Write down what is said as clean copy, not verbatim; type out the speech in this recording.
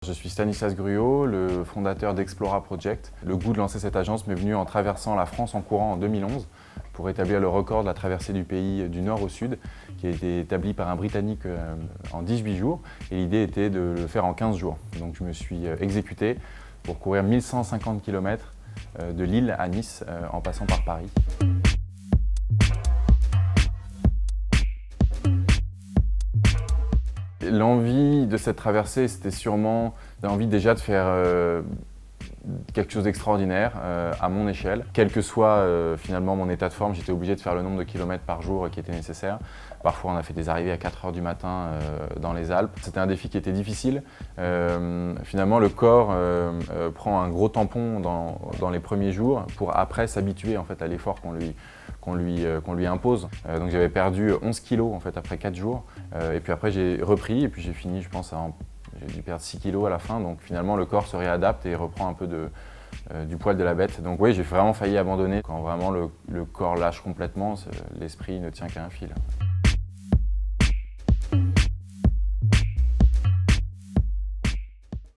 Je suis Stanislas Gruot, le fondateur d'Explora Project. Le goût de lancer cette agence m'est venu en traversant la France en courant en 2011 pour établir le record de la traversée du pays du nord au sud, qui a été établi par un Britannique en 18 jours. Et l'idée était de le faire en 15 jours. Donc je me suis exécuté pour courir 1150 km de Lille à Nice en passant par Paris. L'envie de cette traversée, c'était sûrement l'envie déjà de faire quelque chose d'extraordinaire à mon échelle. Quel que soit finalement mon état de forme, j'étais obligé de faire le nombre de kilomètres par jour qui était nécessaire. Parfois on a fait des arrivées à 4 h du matin dans les Alpes. C'était un défi qui était difficile. Finalement le corps prend un gros tampon dans les premiers jours pour après s'habituer en fait à l'effort qu'on lui impose. Donc j'avais perdu 11 kilos en fait après 4 jours. Et puis après j'ai repris et puis j'ai fini, je pense, j'ai dû perdre 6 kilos à la fin. Donc finalement le corps se réadapte et reprend un peu du poil de la bête. Donc oui, j'ai vraiment failli abandonner. Quand vraiment le corps lâche complètement, l'esprit ne tient qu'à un fil.